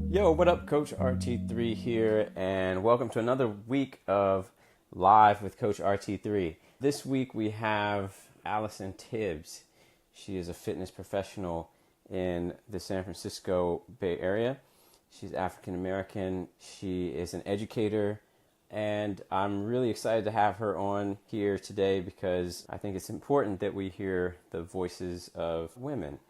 Yo, what up, Coach RT3 here, and welcome to another week of Live with Coach RT3. This week we have Allison Tibbs. She is a fitness professional in the San Francisco Bay Area. She's African American. She is an educator, and I'm really excited to have her on here today because I think it's important that we hear the voices of women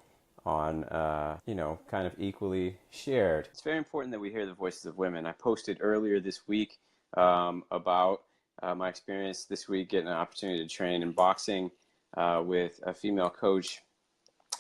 on, kind of equally shared. It's very important that we hear the voices of women. I posted earlier this week about my experience this week getting an opportunity to train in boxing with a female coach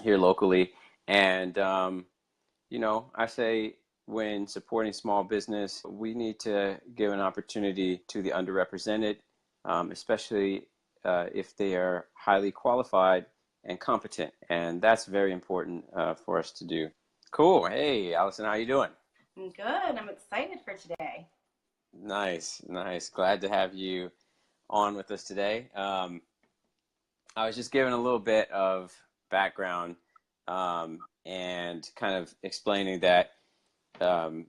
here locally. And, I say when supporting small business, we need to give an opportunity to the underrepresented, especially if they are highly qualified and competent, and that's very important for us to do. Cool. Hey, Allison, how you doing? I'm good. I'm excited for today. Nice. Glad to have you on with us today. I was just giving a little bit of background and kind of explaining that, from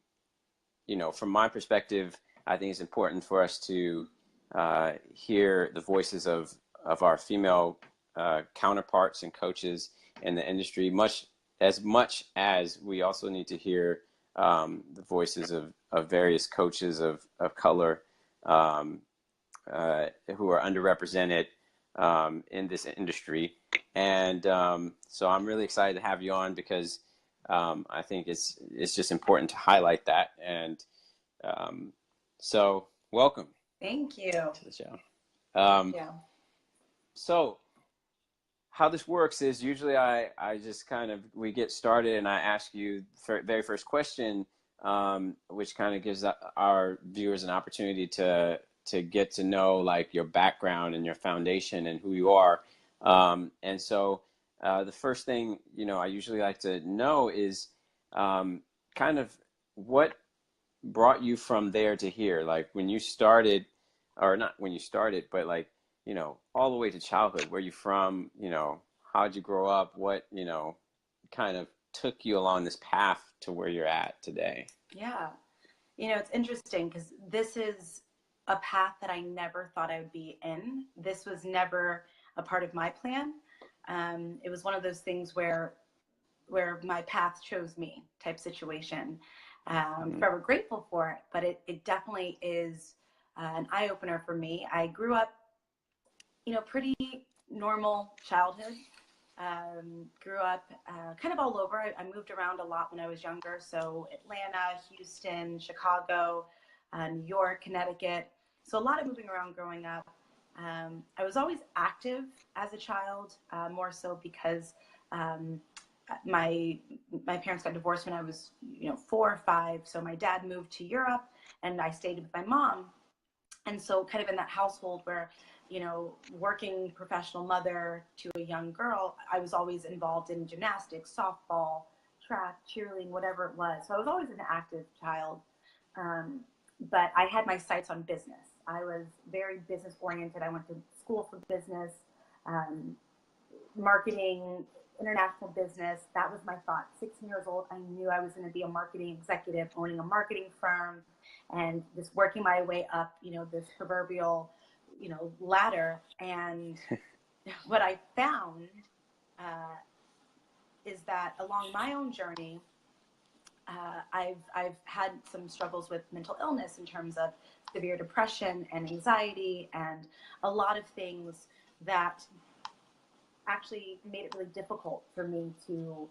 my perspective, I think it's important for us to hear the voices of our female counterparts and coaches in the industry, much as we also need to hear the voices of various coaches of color who are underrepresented in this industry. And so I'm really excited to have you on because I think it's just important to highlight that. And so welcome. Thank you. To the show. Thank you. So how this works is usually I just we get started and I ask you the very first question, which kind of gives our viewers an opportunity to get to know like your background and your foundation and who you are. And so the first thing, I usually like to know is kind of what brought you from there to here, like when you started, or not when you started, but like, all the way to childhood. Where you from? How'd you grow up? What, kind of took you along this path to where you're at today? Yeah. It's interesting because this is a path that I never thought I would be in. This was never a part of my plan. It was one of those things where my path chose me type situation. Forever grateful for it, but it definitely is an eye-opener for me. I grew up pretty normal childhood. Grew up kind of all over. I moved around a lot when I was younger. So Atlanta, Houston, Chicago, New York, Connecticut. So a lot of moving around growing up. I was always active as a child, more so because my parents got divorced when I was 4 or 5. So my dad moved to Europe and I stayed with my mom. And so kind of in that household where working professional mother to a young girl, I was always involved in gymnastics, softball, track, cheerleading, whatever it was. So I was always an active child. But I had my sights on business. I was very business oriented. I went to school for business, marketing, international business. That was my thought. 16 years old, I knew I was going to be a marketing executive, owning a marketing firm, and just working my way up, this proverbial ladder. And what I found is that along my own journey, I've had some struggles with mental illness in terms of severe depression and anxiety and a lot of things that actually made it really difficult for me to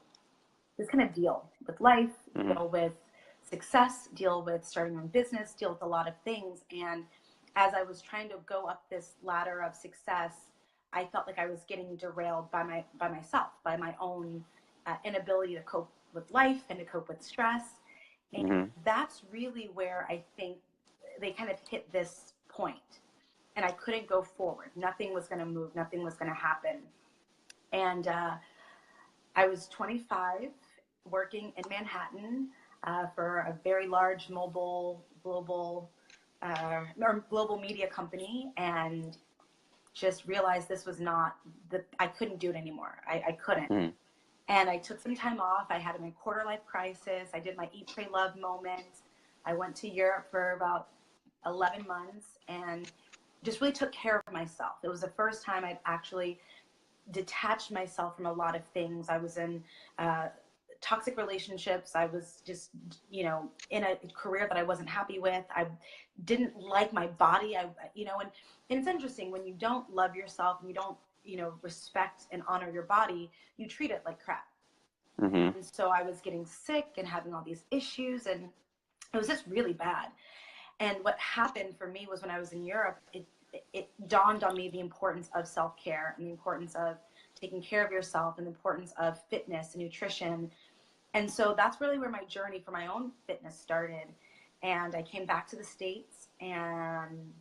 just kind of deal with life, deal with success, deal with starting my own business, deal with a lot of things. And as I was trying to go up this ladder of success, I felt like I was getting derailed by myself, by my own inability to cope with life and to cope with stress. And that's really where I think they kind of hit this point. And I couldn't go forward. Nothing was going to move. Nothing was going to happen. And I was 25, working in Manhattan for a very large mobile global media company, and just realized this was not I couldn't do it anymore. I couldn't. And I took some time off. I had my quarter life crisis. I did my eat, pray, love moment. I went to Europe for about 11 months and just really took care of myself. It was the first time I'd actually detached myself from a lot of things. I was in toxic relationships. I was just, in a career that I wasn't happy with. I didn't like my body. And it's interesting when you don't love yourself and you don't, respect and honor your body, you treat it like crap. Mm-hmm. And so I was getting sick and having all these issues, and it was just really bad. And what happened for me was when I was in Europe, it dawned on me the importance of self-care and the importance of taking care of yourself and the importance of fitness and nutrition. And so that's really where my journey for my own fitness started. And I came back to the States and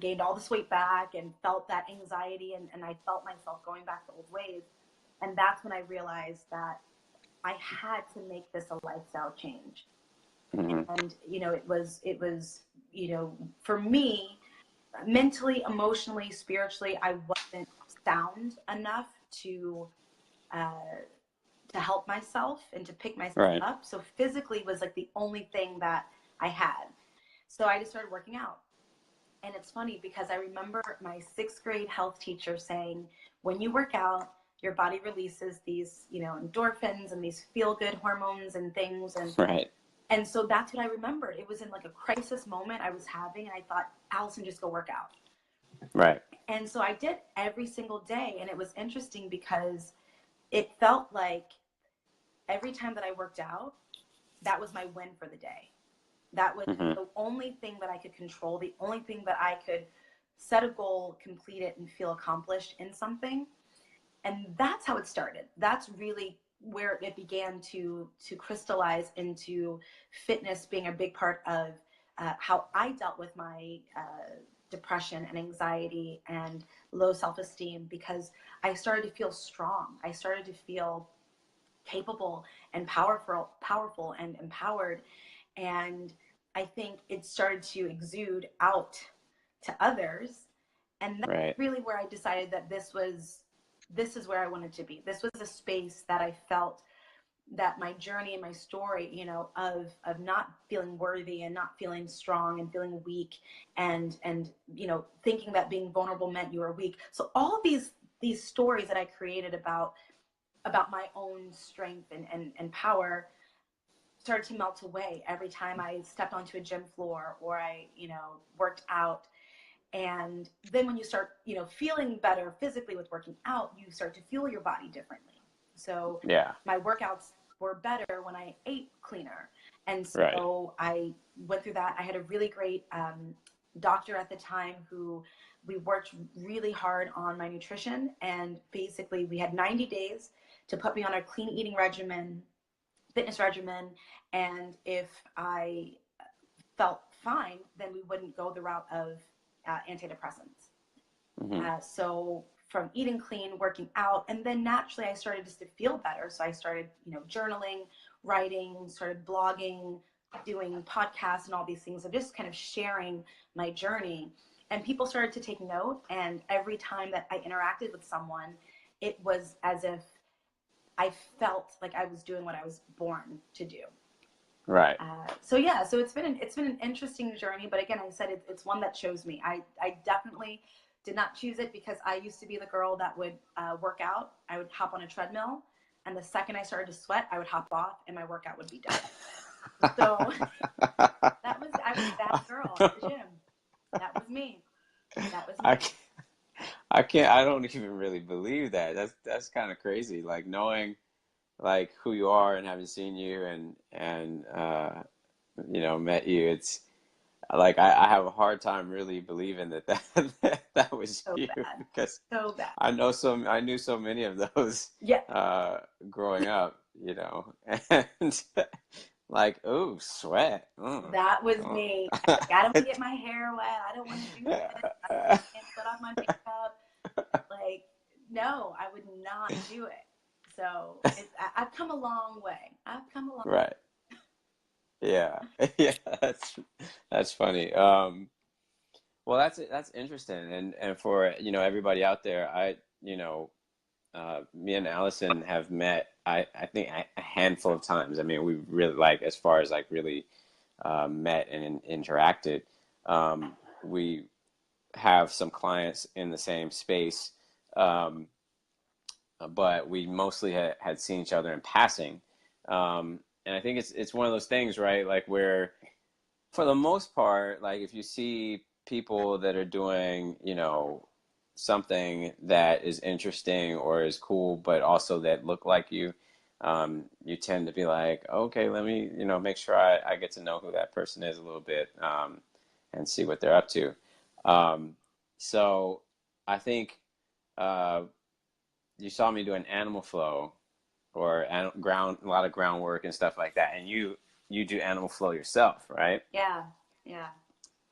gained all this weight back and felt that anxiety, and I felt myself going back to old ways. And that's when I realized that I had to make this a lifestyle change. Mm-hmm. And, it was, for me, mentally, emotionally, spiritually, I wasn't sound enough to help myself and to pick myself Right. up. So physically was like the only thing that I had. So I just started working out. And it's funny because I remember my 6th grade health teacher saying, when you work out, your body releases these, endorphins and these feel-good hormones and things. And Right. And so that's what I remembered. It was in like a crisis moment I was having, and I thought, Allison, just go work out. Right. And so I did every single day. And it was interesting because it felt like every time that I worked out, that was my win for the day. That was Mm-hmm. the only thing that I could control, the only thing that I could set a goal, complete it, and feel accomplished in something. And that's how it started. That's really where it began to crystallize into fitness being a big part of how I dealt with my depression and anxiety and low self-esteem, because I started to feel strong. I started to feel capable and powerful and empowered. And I think it started to exude out to others. And that's Right. really where I decided that this is where I wanted to be. This was a space that I felt that my journey and my story, of not feeling worthy and not feeling strong and feeling weak and thinking that being vulnerable meant you were weak. So all of these stories that I created about my own strength and power started to melt away every time I stepped onto a gym floor or I, worked out. And then when you start, feeling better physically with working out, you start to fuel your body differently. So Yeah. my workouts were better when I ate cleaner. And so Right. I went through that. I had a really great doctor at the time who we worked really hard on my nutrition. And basically we had 90 days to put me on a clean eating regimen, fitness regimen. And if I felt fine, then we wouldn't go the route of antidepressants. Mm-hmm. So from eating clean, working out, and then naturally I started just to feel better. So I started, journaling, writing, started blogging, doing podcasts and all these things of just kind of sharing my journey. And people started to take note. And every time that I interacted with someone, it was as if I felt like I was doing what I was born to do. Right. So it's been an interesting journey, but again, I said it's one that chose me. I definitely did not choose it because I used to be the girl that would work out. I would hop on a treadmill, and the second I started to sweat, I would hop off, and my workout would be done. So I was that girl at the gym. That was me. That was me. I don't even really believe that. That's kind of crazy. Like knowing like who you are and having seen you and met you, it's like I have a hard time really believing that was So you bad. because So bad. I knew so many of those Yeah. growing up, and like, oh, sweat. That was me. I was like, I don't want to get my hair wet. I don't want to do this. I can't put on my makeup. Like, no, I would not do it. So I've come a long way. I've come a long way. Right. Yeah. Yeah, that's funny. Well, that's interesting, and for everybody out there, me and Allison have met, I think a handful of times. I mean, we really like, as far as like really met and interacted. We have some clients in the same space, but we mostly had seen each other in passing. And I think it's one of those things, right? Like where, for the most part, like if you see people that are doing, you know, something that is interesting or is cool, but also that look like you tend to be like, okay, let me, you know, make sure I get to know who that person is a little bit, and see what they're up to. So I think you saw me do an animal flow or a lot of groundwork and stuff like that, and you do animal flow yourself, right? Yeah, yeah.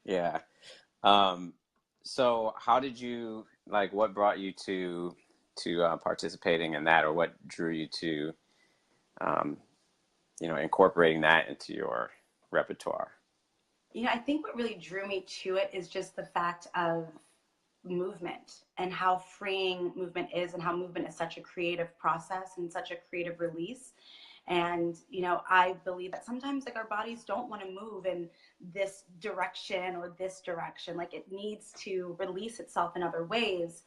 Yeah. So how did you, like, what brought you to participating in that, or what drew you to um, you know, incorporating that into your repertoire? You know, I think what really drew me to it is just the fact of movement and how freeing movement is, and how movement is such a creative process and such a creative release. And, you know, I believe that sometimes like our bodies don't want to move in this direction or this direction. Like it needs to release itself in other ways.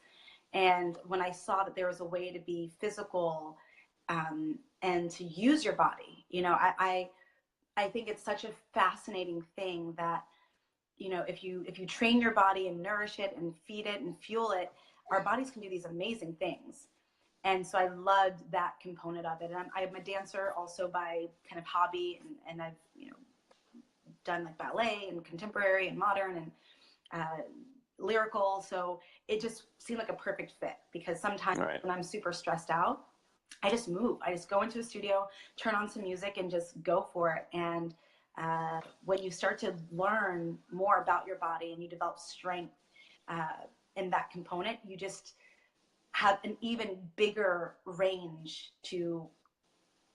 And when I saw that there was a way to be physical, and to use your body, you know, I think it's such a fascinating thing that, you know, if you train your body and nourish it and feed it and fuel it, our bodies can do these amazing things. And so I loved that component of it. And I'm a dancer also by kind of hobby, and I've, you know, done like ballet and contemporary and modern and lyrical. So it just seemed like a perfect fit, because sometimes Right. when I'm super stressed out, I just move. I just go into a studio, turn on some music, and just go for it. And when you start to learn more about your body and you develop strength in that component, you just have an even bigger range to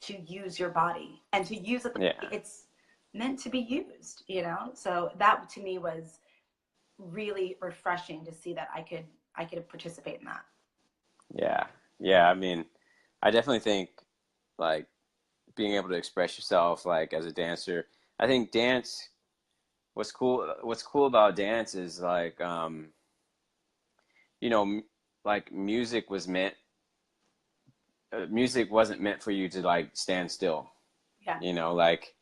use your body and to use it the way it's meant to be used, you know? So that to me was really refreshing to see that I could participate in that. Yeah. Yeah. I mean, I definitely think like being able to express yourself like as a dancer, I think dance, what's cool about dance is like, you know, like music wasn't meant for you to like stand still, Yeah. you know, like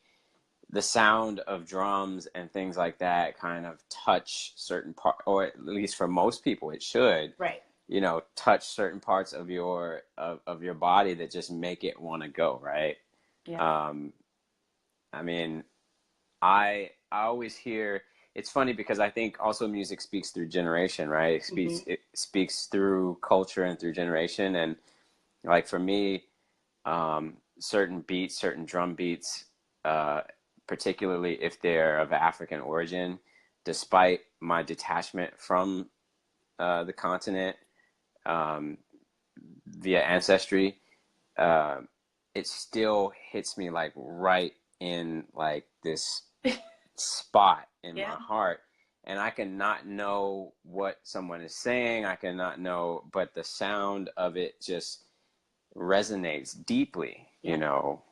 the sound of drums and things like that kind of touch certain part, or at least for most people it should, Right. you know, touch certain parts of your body that just make it want to go, right? Yeah. I mean, I always hear, it's funny because I think also music speaks through generation, right? It speaks through culture and through generation. And like for me, certain beats, certain drum beats, particularly if they're of African origin, despite my detachment from the continent, via ancestry, uh, it still hits me like right in like this spot in my heart. And I can not know what someone is saying. I cannot know, but the sound of it just resonates deeply, you know,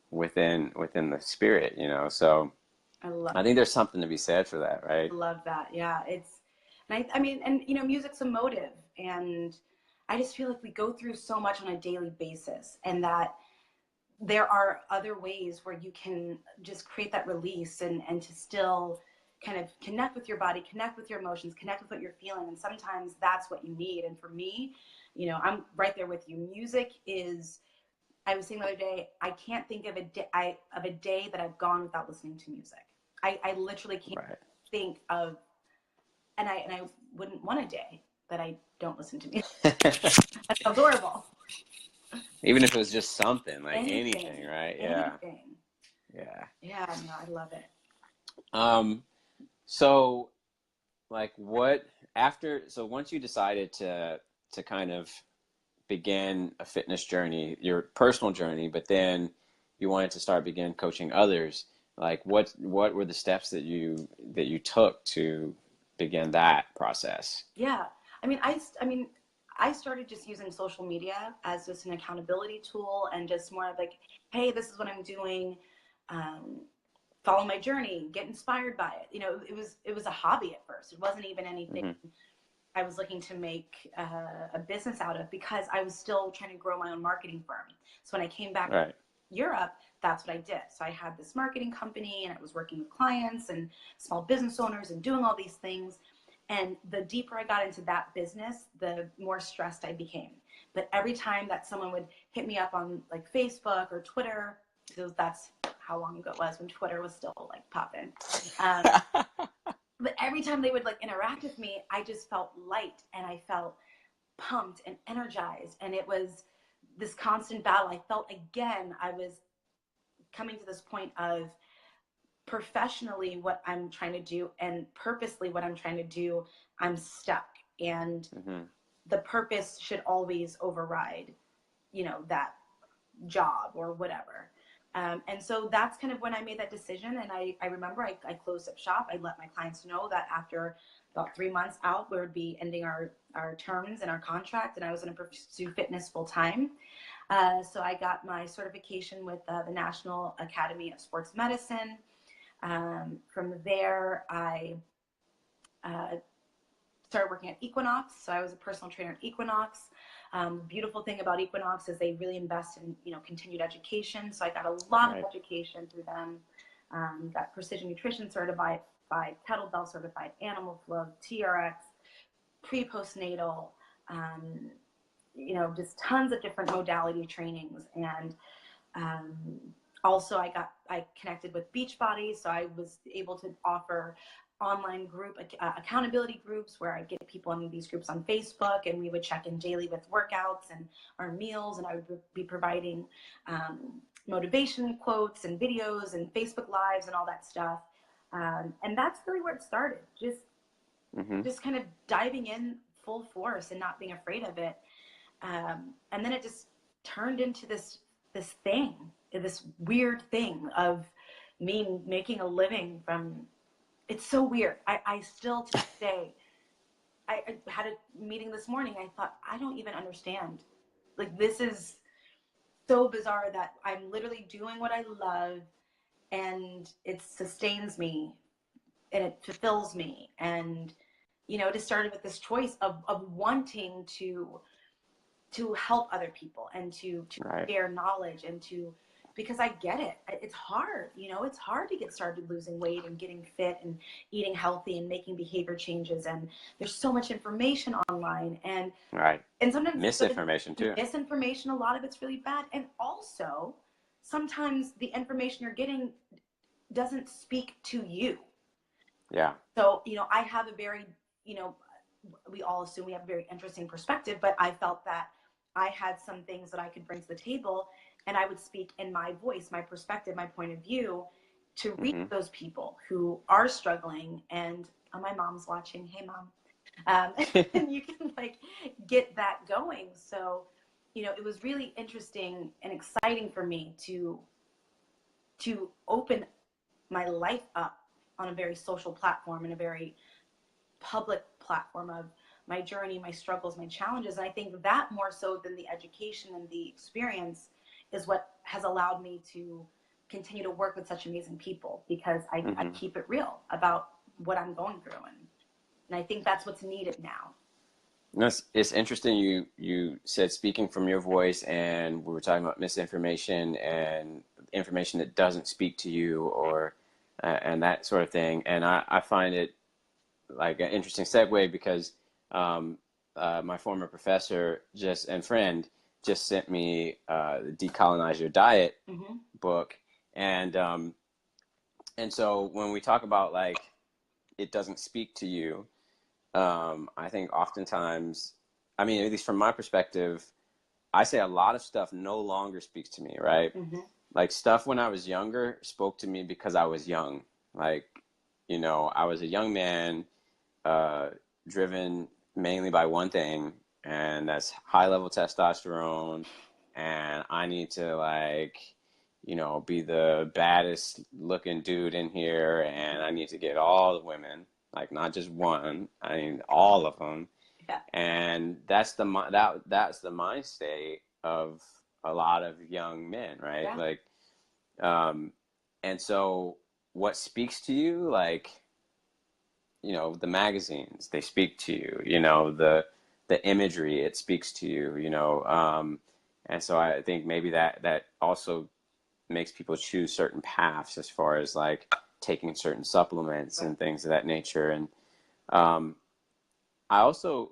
within the spirit, you know. So I think there's something to be said for that, right? I love that. Yeah, and I mean, and you know, music's emotive, and I just feel like we go through so much on a daily basis, and that there are other ways where you can just create that release and to still kind of connect with your body, connect with your emotions, connect with what you're feeling. And sometimes that's what you need. And for me, you know, I'm right there with you. Music is, I was saying the other day, I can't think of a day that I've gone without listening to music. I literally can't think of, and I wouldn't want a day that I don't listen to music. That's adorable. Even if it was just something, like anything, right? Anything. Yeah. Yeah, no, I love it. So like so once you decided to kind of begin a fitness journey, your personal journey, but then you wanted to begin coaching others, like what were the steps that you took to begin that process? Yeah. I mean, I started just using social media as just an accountability tool and just more of like, hey, this is what I'm doing. Follow my journey, get inspired by it. You know, it was a hobby at first. It wasn't even anything I was looking to make a business out of, because I was still trying to grow my own marketing firm. So when I came back to Europe, that's what I did. So I had this marketing company, and I was working with clients and small business owners and doing all these things. And the deeper I got into that business, the more stressed I became. But every time that someone would hit me up on like Facebook or Twitter, because that's how long ago it was when Twitter was still like popping. But every time they would like interact with me, I just felt light, and I felt pumped and energized. And it was this constant battle. I felt again, I was coming to this point of professionally what I'm trying to do and purposely what I'm trying to do, I'm stuck. And the purpose should always override, you know, that job or whatever. And so that's kind of when I made that decision. And I remember I closed up shop. I let my clients know that after about 3 months out, we would be ending our terms and our contract, and I was going to pursue fitness full time. So I got my certification with the National Academy of Sports Medicine. From there, I started working at Equinox. So I was a personal trainer at Equinox. Beautiful thing about Equinox is they really invest in, you know, continued education. So I got a lot of education through them. Got precision nutrition certified, kettlebell certified, animal flow, TRX, pre-postnatal, you know, just tons of different modality trainings. And also I connected with Beachbody, so I was able to offer online group accountability groups where I get people in these groups on Facebook, and we would check in daily with workouts and our meals, and I would be providing motivation quotes and videos and Facebook lives and all that stuff. And that's really where it started, just kind of diving in full force and not being afraid of it. And then it just turned into this weird thing of me making a living from. It's so weird. I still to this day, I had a meeting this morning. I thought, I don't even understand. Like, this is so bizarre that I'm literally doing what I love, and it sustains me and it fulfills me. And, you know, it just started with this choice of wanting to help other people and to share knowledge and because I get it. It's hard, you know, it's hard to get started losing weight and getting fit and eating healthy and making behavior changes. And there's so much information online, and sometimes misinformation too. Misinformation, a lot of it's really bad. And also sometimes the information you're getting doesn't speak to you. Yeah. So, you know, I have a very, you know, we all assume we have a very interesting perspective, but I felt that I had some things that I could bring to the table, and I would speak in my voice, my perspective, my point of view to reach those people who are struggling. And my mom's watching. Hey, Mom. And you can like get that going. So, you know, it was really interesting and exciting for me to open my life up on a very social platform and a very public platform of my journey, my struggles, my challenges. And I think that more so than the education and the experience is what has allowed me to continue to work with such amazing people, because I keep it real about what I'm going through. And I think that's what's needed now. No, it's interesting you said speaking from your voice, and we were talking about misinformation and information that doesn't speak to you, or and that sort of thing. And I find it like an interesting segue, because my former professor and friend just sent me the Decolonize Your Diet book. And so when we talk about like it doesn't speak to you, I think oftentimes, I mean, at least from my perspective, I say a lot of stuff no longer speaks to me, right? Like stuff when I was younger spoke to me because I was young. Like, you know, I was a young man, driven mainly by one thing, and that's high level testosterone. And I need to, like, you know, be the baddest looking dude in here, and I need to get all the women, like not just one, I mean all of them. Yeah. And that's the mind state of a lot of young men, right? Yeah. Like, and so what speaks to you, like, the magazines, they speak to you, the imagery, it speaks to you, and so I think maybe that also makes people choose certain paths as far as like taking certain supplements Right. and things of that nature. And um, I also,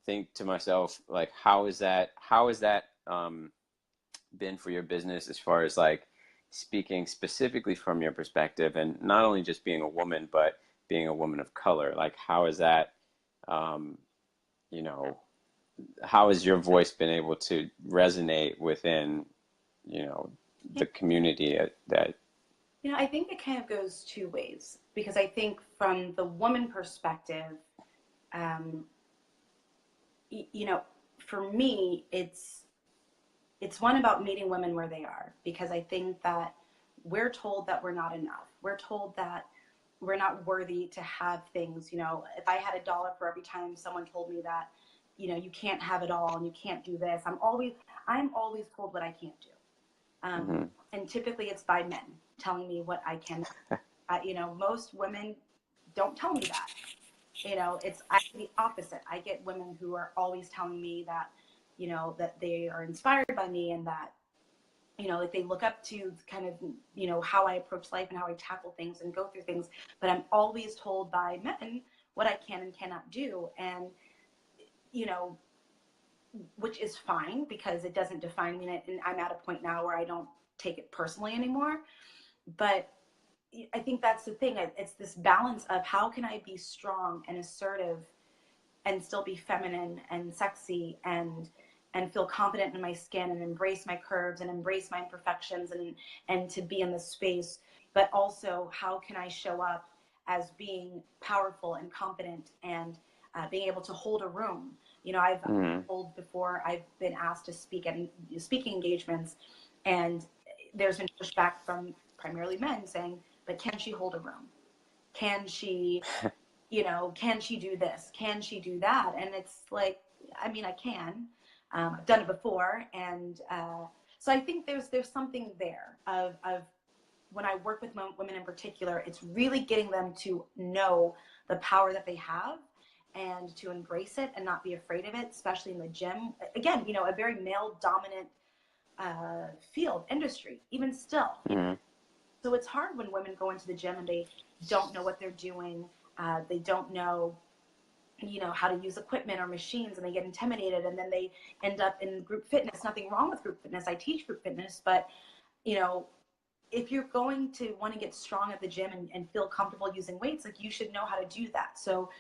think to myself, like, how is that been for your business as far as like speaking specifically from your perspective, and not only just being a woman, but being a woman of color? Like, how is that, um, you know, how has your voice been able to resonate within, Yeah. the community that I think it kind of goes two ways, because I think from the woman perspective, um, for me, it's one about meeting women where they are, because I think that we're told that we're not enough. We're told that we're not worthy to have things. If I had $1 for every time someone told me that, you can't have it all and you can't do this, I'm always told what I can't do. hmm And typically it's by men telling me what I can. Most women don't tell me that. It's the opposite. I get women who are always telling me that, that they are inspired by me, and that, like they look up to kind of, how I approach life and how I tackle things and go through things. But I'm always told by men what I can and cannot do. And, you know, which is fine, because it doesn't define me. And I'm at a point now where I don't take it personally anymore. But I think that's the thing. It's this balance of how can I be strong and assertive and still be feminine and sexy, and feel confident in my skin, and embrace my curves and embrace my imperfections, and to be in this space. But also, how can I show up as being powerful and competent, and being able to hold a room? I've hmm told before, I've been asked to speak at speaking engagements, and there's been pushback from primarily men saying, but can she hold a room? Can she, can she do this? Can she do that? And it's like, I mean, I can. I've done it before, and so I think there's something there of when I work with women in particular, it's really getting them to know the power that they have, and to embrace it and not be afraid of it, especially in the gym. Again, a very male dominant field industry, even still. hmm So it's hard when women go into the gym and they don't know what they're doing. They don't know, how to use equipment or machines, and they get intimidated, and then they end up in group fitness. Nothing wrong with group fitness. I teach group fitness, but, if you're going to want to get strong at the gym, and feel comfortable using weights, like, you should know how to do that. So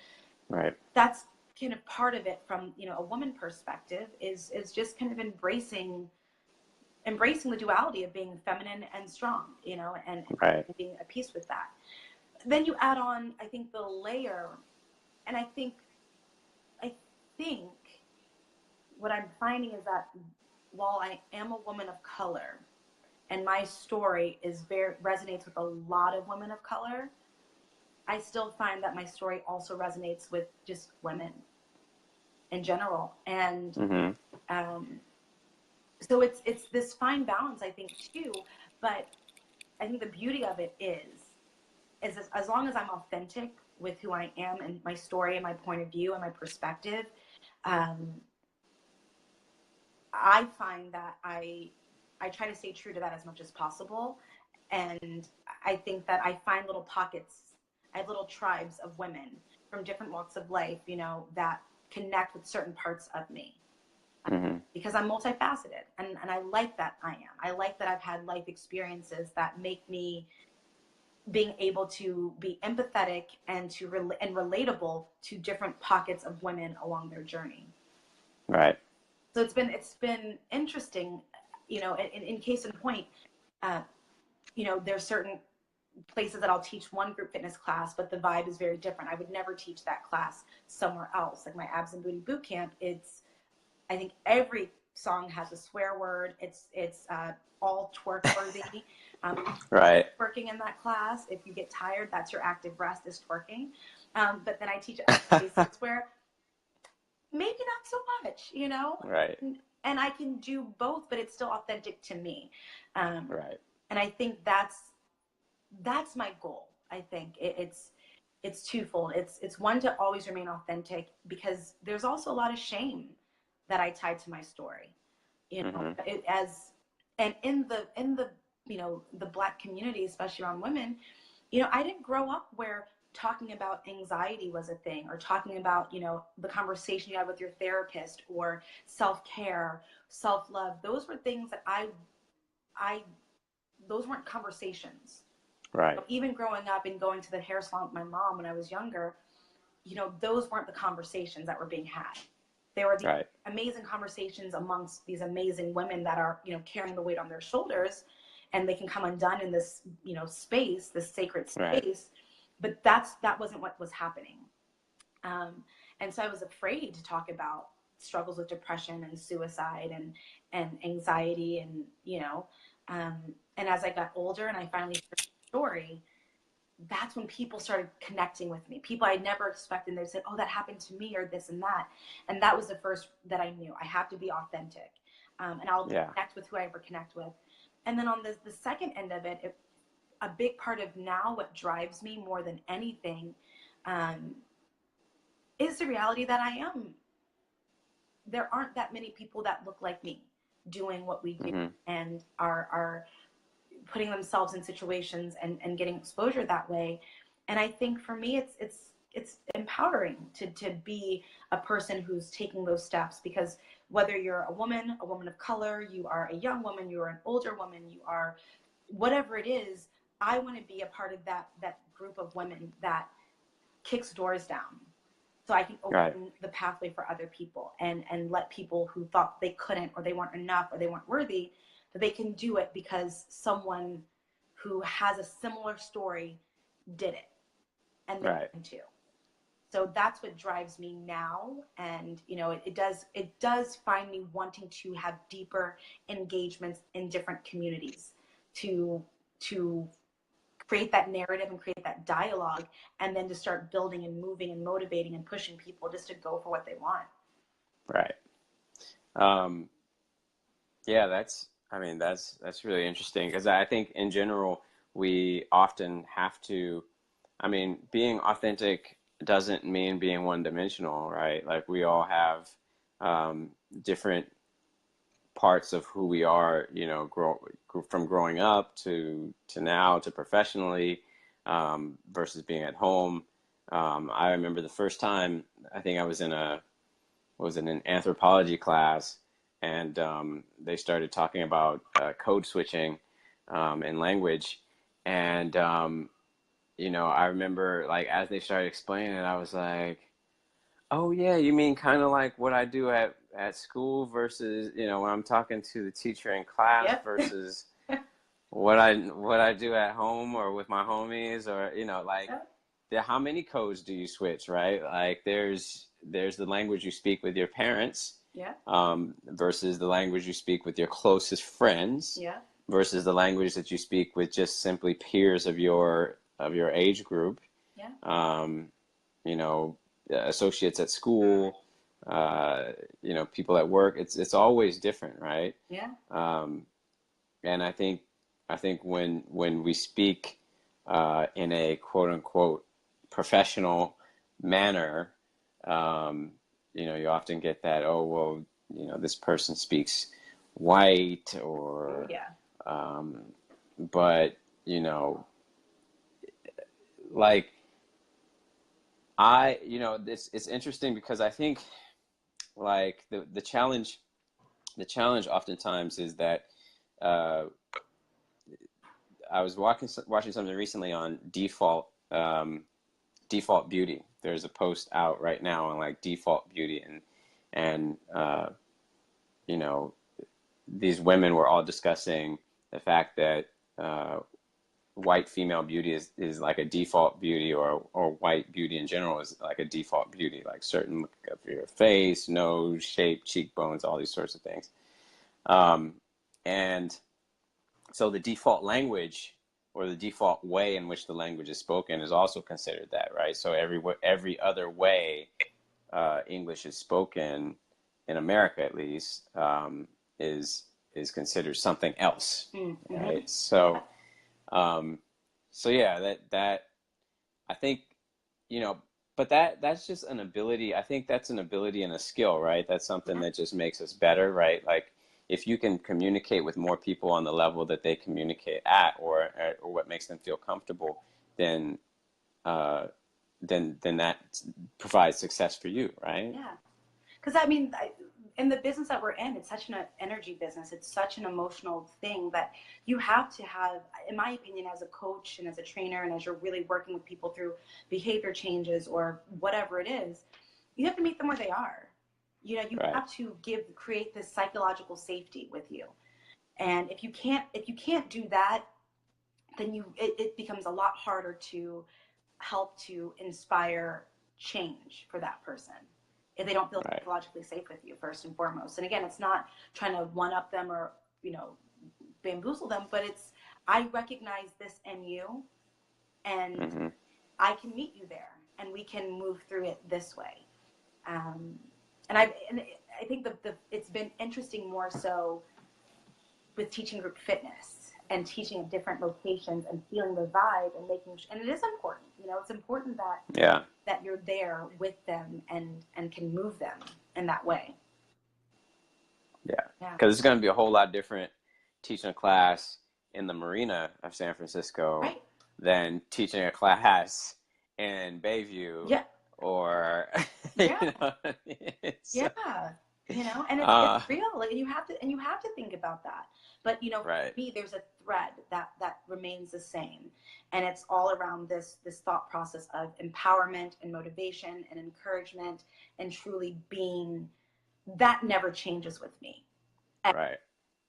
right. that's kind of part of it from, a woman perspective, is just kind of embracing the duality of being feminine and strong, and Right. being at peace with that. Then you add on, I think, the layer, and I think what I'm finding is that while I am a woman of color, and my story resonates with a lot of women of color, I still find that my story also resonates with just women in general. And hmm so it's this fine balance, I think, too. But I think the beauty of it is as long as I'm authentic with who I am, and my story and my point of view and my perspective, um, I find that I try to stay true to that as much as possible. And I think that I find little pockets, I have little tribes of women from different walks of life, that connect with certain parts of me, hmm because I'm multifaceted, and I like that I am. I like that I've had life experiences that make me being able to be empathetic and and relatable to different pockets of women along their journey. Right. So it's been interesting, in case in point, uh, there's certain places that I'll teach one group fitness class, but the vibe is very different. I would never teach that class somewhere else. Like my abs and booty boot camp, I think every song has a swear word. It's all twerk worthy. Right. Twerking in that class. If you get tired, that's your active rest, is twerking. But then I teach basics where maybe not so much, you know? Right. And I can do both, but it's still authentic to me. Right. And I think that's my goal. I think it's twofold. It's one, to always remain authentic, because there's also a lot of shame that I tied to my story. You know, Mm-hmm. and in the the Black community, especially around women, you know, I didn't grow up where talking about anxiety was a thing, or talking about, you know, the conversation you had with your therapist, or self-care, self-love. Those were things that I those weren't conversations. Right. Even growing up and going to the hair salon with my mom when I was younger, you know, those weren't the conversations that were being had. They were the Right. amazing conversations amongst these amazing women that are, you know, carrying the weight on their shoulders, and they can come undone in this, you know, space, this sacred Right. space. But that wasn't what was happening. And so I was afraid to talk about struggles with depression and suicide and anxiety, and, you know, um, and as I got older and I finally shared the story, that's when people started connecting with me. People I never expected. They said, "Oh, that happened to me," or this and that. And that was the first that I knew I have to be authentic, and I'll Yeah. connect with who I ever connect with. And then on the second end of it, a big part of now what drives me more than anything, um, is the reality that there aren't that many people that look like me doing what we do, Mm-hmm. and are putting themselves in situations and getting exposure that way. And I think for me, it's empowering to be a person who's taking those steps, because whether you're a woman of color, you are a young woman, you are an older woman, you are whatever it is, I want to be a part of that group of women that kicks doors down, so I can Right. open the pathway for other people, and let people who thought they couldn't, or they weren't enough, or they weren't worthy, that they can do it because someone who has a similar story did it, and they Right. can too. So that's what drives me now. And, you know, it does find me wanting to have deeper engagements in different communities, to create that narrative and create that dialogue, and then to start building and moving and motivating and pushing people just to go for what they want. Right. Um, yeah, I mean, that's really interesting, because I think in general, we often have to, I mean, being authentic doesn't mean being one dimensional, right? Like, we all have different parts of who we are, you know, from growing up to now to professionally, versus being at home. I remember the first time, I think I was in an anthropology class, and they started talking about code switching in language, and you know, I remember, like, as they started explaining it, I was like, "Oh yeah, you mean kind of like what I do at school versus, you know, when I'm talking to the teacher in class Yep. versus what I do at home or with my homies, or, you know, like, Yep. how many codes do you switch, right? Like, there's the language you speak with your parents, Yep. versus the language you speak with your closest friends, Yep. versus the language that you speak with just simply peers of your age group. Yep. You know, associates at school, you know, people at work. It's always different, right? Yeah. And I think when we speak in a quote unquote professional manner, you know, you often get that, oh well, you know, this person speaks white, Oh or yeah. um, but, you know, like, you know, this it's interesting, because I think, like, the challenge oftentimes is that uh, I was watching something recently on default beauty. There's a post out right now on, like, default beauty, and you know, these women were all discussing the fact that uh, white female beauty is like a default beauty, or white beauty in general is like a default beauty, like certain look of your face, nose shape, cheekbones, all these sorts of things. Um, and so the default language, or the default way in which the language is spoken, is also considered that, right? So every other way English is spoken in America, at least, is considered something else, Mm-hmm. right? So, so yeah, that I think, you know, but that's just an ability. I think that's an ability and a skill, right? That's something Yeah. that just makes us better, right? Like if you can communicate with more people on the level that they communicate at, or what makes them feel comfortable, then uh, then that provides success for you, right? Yeah. Because I mean, in the business that we're in, it's such an energy business. It's such an emotional thing that you have to have, in my opinion, as a coach and as a trainer, and as you're really working with people through behavior changes or whatever it is, you have to meet them where they are. You know, you Right, have to create this psychological safety with you. And if you can't do that, then it becomes a lot harder to help to inspire change for that person if they don't feel right. psychologically safe with you first and foremost. And again, it's not trying to one up them or bamboozle them, but it's I recognize this in you, and Hmm. I can meet you there, and we can move through it this way. Um, and I think it's been interesting more so with teaching group fitness and teaching at different locations and feeling the vibe and and it is important, it's important that Yeah, you're there with them and can move them in that way. yeah. Yeah. Because it's going to be a whole lot different teaching a class in the marina of San Francisco Right. than teaching a class in Bayview Yeah. or Yeah. you know, it's, Yeah. And it's uh, real. Like, and you have to think about that. But for right, me, there's a thread that remains the same, and it's all around this thought process of empowerment and motivation and encouragement and truly being. That never changes with me. right,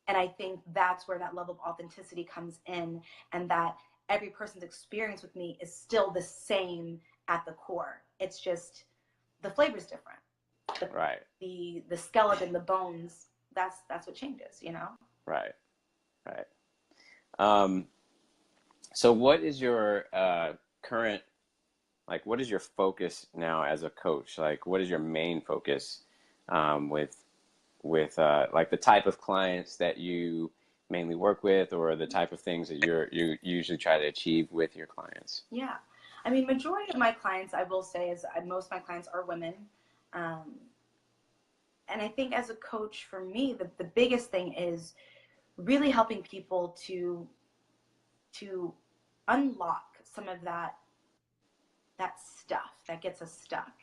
And I think that's where that level of authenticity comes in, and that every person's experience with me is still the same at the core. It's just the flavor's different. The right, the skeleton, the bones, that's what changes. right, right. Um, so what is your current, like, what is your focus now as a coach? Like, what is your main focus with like the type of clients that you mainly work with, or the type of things that you usually try to achieve with your clients? Yeah. I mean, majority of my clients, I will say, is most of my clients are women. Um, and I think as a coach, for me, the biggest thing is really helping people to unlock some of that stuff that gets us stuck,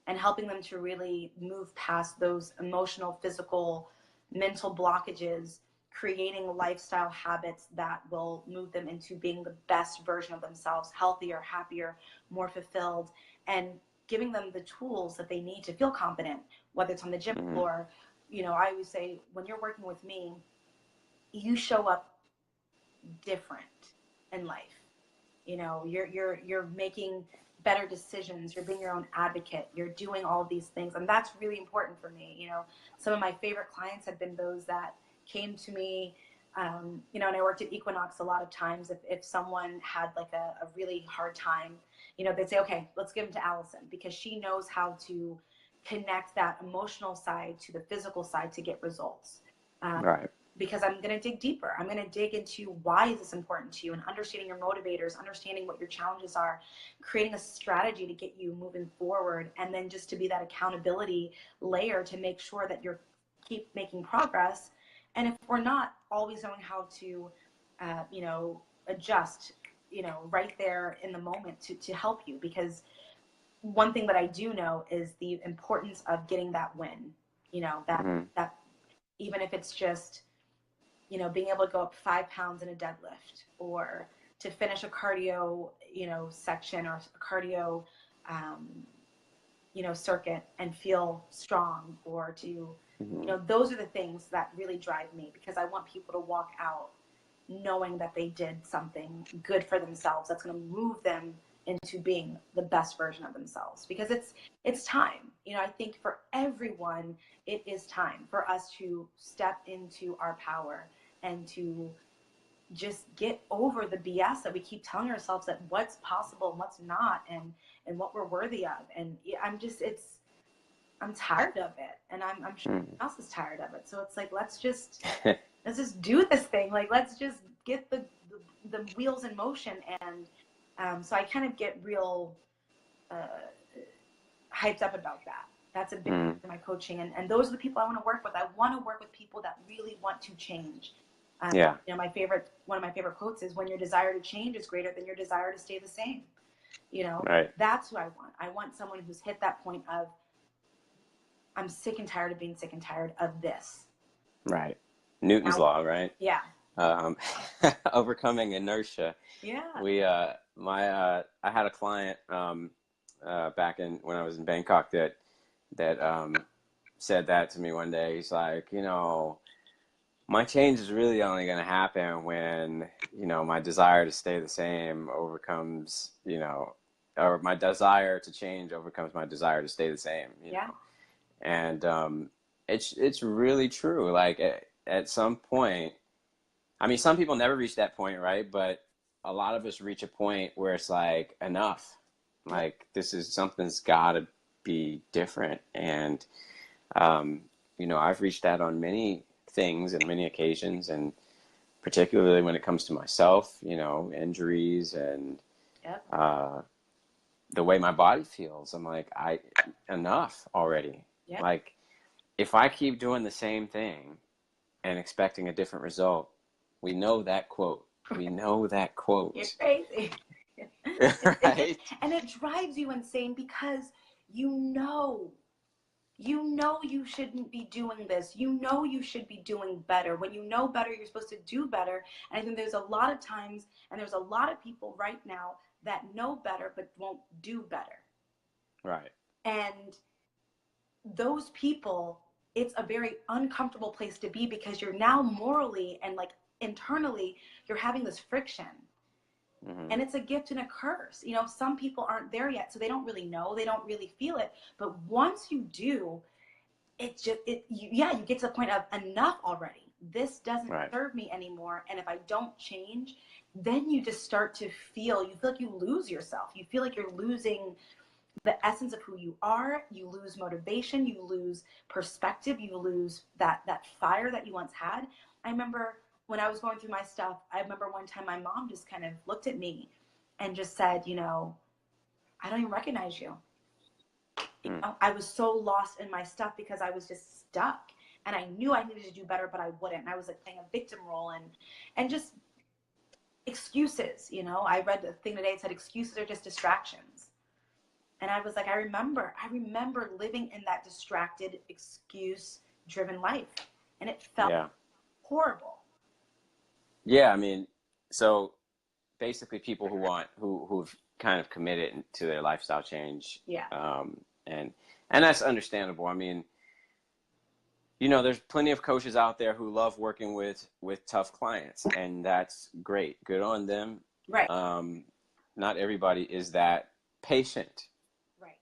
and helping them to really move past those emotional, physical, mental blockages, creating lifestyle habits that will move them into being the best version of themselves, healthier, happier, more fulfilled, and giving them the tools that they need to feel confident, whether it's on the gym Hmm. floor. I always say, when you're working with me, you show up different in life. You're making better decisions, you're being your own advocate, you're doing all these things, and that's really important for me. Some of my favorite clients have been those that came to me, and I worked at Equinox a lot of times. If someone had like a really hard time, they'd say, okay, let's give them to Allison, because she knows how to connect that emotional side to the physical side to get results. um, Right. because I'm going to dig deeper. I'm going to dig into why is this important to you, and understanding your motivators, understanding what your challenges are, creating a strategy to get you moving forward, and then just to be that accountability layer to make sure that you're keep making progress. And if we're not always knowing how to, adjust, right there in the moment to help you, because one thing that I do know is the importance of getting that win, that Hmm. that even if it's just being able to go up 5 pounds in a deadlift, or to finish a cardio, section, or a cardio, um, circuit, and feel strong, or Hmm. those are the things that really drive me, because I want people to walk out knowing that they did something good for themselves that's going to move them into being the best version of themselves. Because it's time. I think for everyone, it is time for us to step into our power, and to just get over the BS that we keep telling ourselves, that what's possible and what's not, and what we're worthy of. And I'm just, I'm tired of it, and I'm sure Mm. everyone else is tired of it. So it's like, let's just do this thing. Like, let's just get the wheels in motion. And so I kind of get real hyped up about that. That's a big part of my coaching, and those are the people I want to work with. I want to work with people that really want to change. Yeah. You know, one of my favorite quotes is, "When your desire to change is greater than your desire to stay the same." You know, Right. that's who I want. I want someone who's hit that point of, I'm sick and tired of being sick and tired of this. Right. Newton's law, right? Yeah. Overcoming inertia. Yeah. I had a client back when I was in Bangkok that said that to me one day. He's like, my change is really only going to happen when, my desire to stay the same overcomes, or my desire to change overcomes my desire to stay the same. You know? And it's really true. Like at some point, I mean, some people never reach that point, right? But a lot of us reach a point where it's like, enough. Like, something's got to be different. And, I've reached that on many things and many occasions, and particularly when it comes to myself, injuries and the way my body feels. I'm like, enough already. Yep. Like, if I keep doing the same thing and expecting a different result, we know that quote. We know that quote. You're crazy. Right? And it drives you insane because you know you shouldn't be doing this. You know you should be doing better. When you know better, you're supposed to do better. And I think there's a lot of times, and there's a lot of people right now that know better but won't do better. Right. And those people, it's a very uncomfortable place to be, because you're now morally and like internally, you're having this friction. Mm-hmm. And it's a gift and a curse. Some people aren't there yet, so they don't really know, they don't really feel it. But once you do, you get to the point of, enough already. This doesn't serve me anymore. And if I don't change, then you just start to feel like you lose yourself. You feel like you're losing the essence of who you are. You lose motivation, you lose perspective, you lose that fire that you once had. I remember when I was going through my stuff, I remember one time my mom just kind of looked at me and just said, I don't even recognize you. I was so lost in my stuff because I was just stuck, and I knew I needed to do better, but I wouldn't. And I was like playing a victim role and just excuses. I read the thing today, it said excuses are just distractions. And I was like, I remember living in that distracted, excuse-driven life, and it felt horrible. Yeah, I mean, so basically, people who've kind of committed to their lifestyle change. Yeah. And that's understandable. I mean, there's plenty of coaches out there who love working with tough clients, and that's great. Good on them. Right. Not everybody is that patient. Right.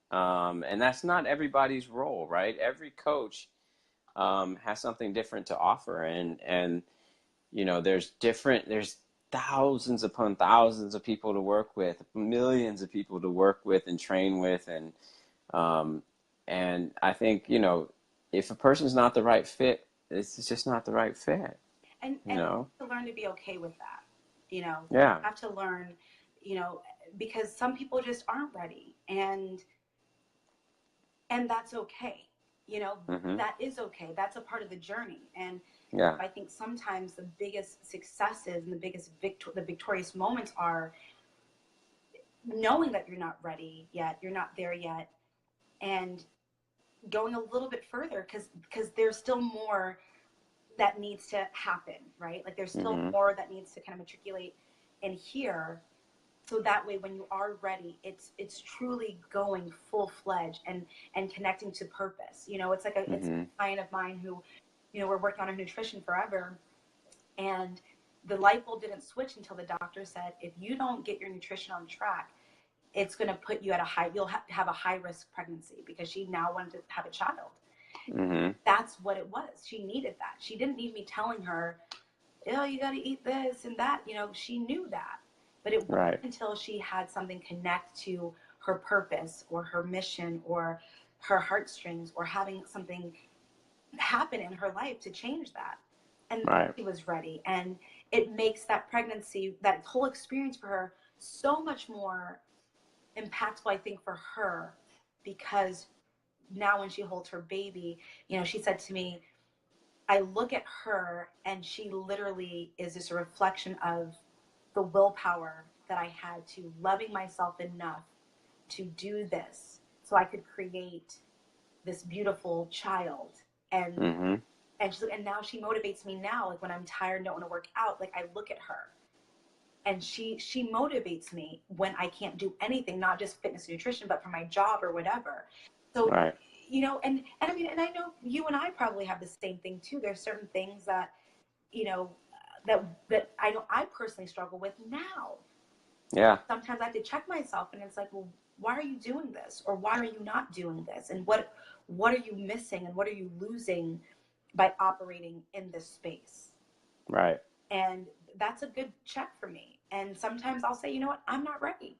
And that's not everybody's role, right? Every coach has something different to offer, and there's thousands upon thousands of people to work with, millions of people to work with and train with, and I think if a person's not the right fit, it's just not the right fit. And you have to learn to be okay with that. Yeah. You have to learn, because some people just aren't ready, and that's okay. Mm-hmm. That is okay. That's a part of the journey. And I think sometimes the biggest successes and the biggest the victorious moments are knowing that you're not ready yet, you're not there yet, and going a little bit further, because there's still more that needs to happen, right? Like, there's still more that needs to kind of matriculate in here, so that way when you are ready, it's truly going full-fledged and connecting to purpose. It's like it's a client of mine who, we're working on her nutrition forever, and the light bulb didn't switch until the doctor said, if you don't get your nutrition on track, it's going to put you at you'll have a high-risk pregnancy, because she now wanted to have a child. Mm-hmm. That's what it was. She needed that. She didn't need me telling her, oh, you got to eat this and that. She knew that. But it wasn't until she had something connect to her purpose or her mission or her heartstrings or having something happen in her life to change that. And Right. she was ready. And it makes that pregnancy, that whole experience for her, so much more impactful, I think, for her, because now when she holds her baby, you know, she said to me, I look at her and she literally is just a reflection of the willpower that I had to loving myself enough to do this so I could create this beautiful child. And Mm-hmm. and now she motivates me now, like when I'm tired and don't want to work out, like I look at her and she motivates me when I can't do anything, not just fitness and nutrition, but for my job or whatever. So, Right. you know, and I mean, and I know you and I probably have the same thing too. There's certain things that, you know, that I know I personally struggle with now. Yeah. Sometimes I have to check myself and it's like, well, why are you doing this? Or why are you not doing this? And what are you missing and what are you losing by operating in this space? Right. And that's a good check for me. And sometimes I'll say, you know what, I'm not ready.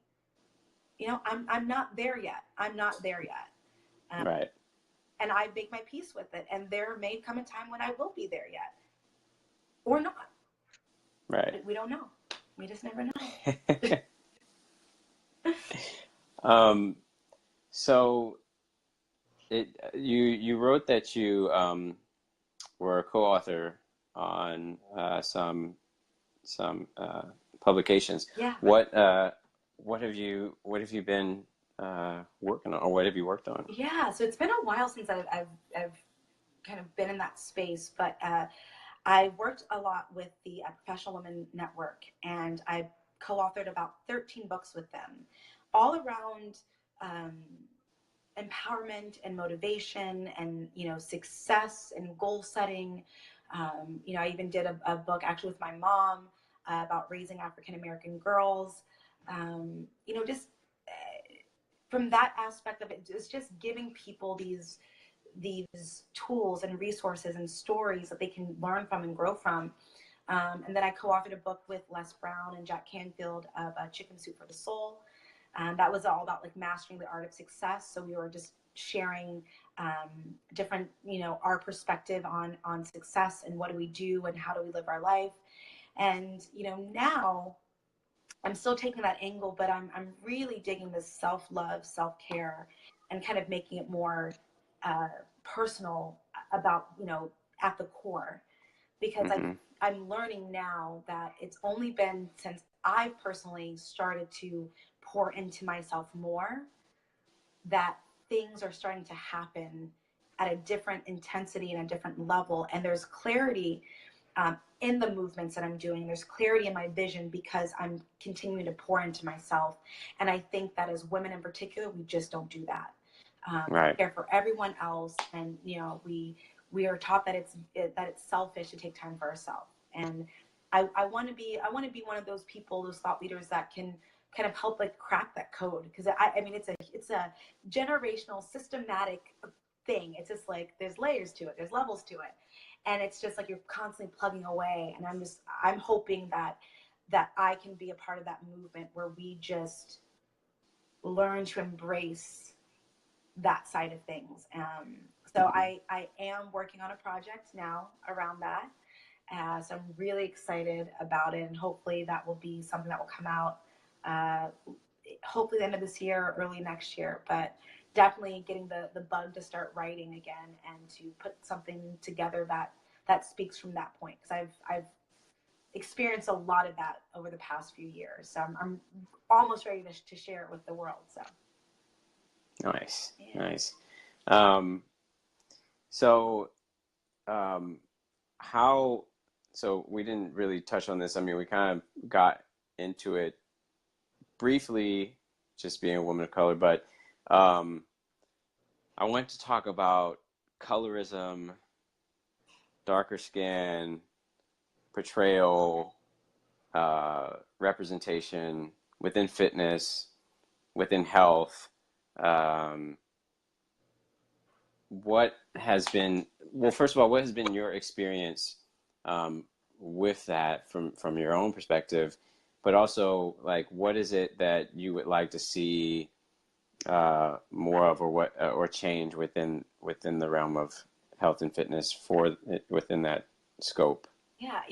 You know, I'm not there yet. I'm not there yet. Right. And I make my peace with it. And there may come a time when I will be there yet, or not. Right. We don't know. We just never know. So you wrote that you were a co-author on some publications. Yeah. What have you been working on, or what have you worked on? Yeah. So it's been a while since I've kind of been in that space, but I worked a lot with the Professional Women Network, and I co-authored about 13 books with them, all around empowerment and motivation and, you know, success and goal setting. You know, I even did a book actually with my mom about raising African-American girls. You know, just from that aspect of it, it's just giving people these tools and resources and stories that they can learn from and grow from. And then I co-authored a book with Les Brown and Jack Canfield of Chicken Soup for the Soul. That was all about like mastering the art of success. So we were just sharing different, you know, our perspective on success and what do we do and how do we live our life. And, you know, now I'm still taking that angle, but I'm really digging this self-love, self-care, and kind of making it more personal about, you know, at the core, because Mm-hmm. I'm learning now that it's only been since I've personally started to pour into myself more that things are starting to happen at a different intensity and a different level. And there's clarity in the movements that I'm doing. There's clarity in my vision because I'm continuing to pour into myself. And I think that as women in particular, we just don't do that. Right. Care for everyone else, and you know, we are taught that it's selfish to take time for ourselves. And I want to be one of those people, those thought leaders that can kind of help like crack that code, because I mean it's a generational systematic thing. It's just like there's layers to it, there's levels to it, and it's just like you're constantly plugging away. And I'm hoping that I can be a part of that movement where we just learn to embrace that side of things. So I am working on a project now around that. So I'm really excited about it, and hopefully that will be something that will come out hopefully the end of this year or early next year. But definitely getting the bug to start writing again and to put something together that speaks from that point, because I've experienced a lot of that over the past few years. So I'm almost ready to share it with the world. So. Nice. Yeah. Nice. So, so we didn't really touch on this. I mean, we kind of got into it briefly, just being a woman of color, but I want to talk about colorism, darker skin, portrayal, representation within fitness, within health. What has been, well, first of all, what has been your experience with that from your own perspective, but also like what is it that you would like to see more of, or what, or change within the realm of health and fitness for within that scope? Yeah,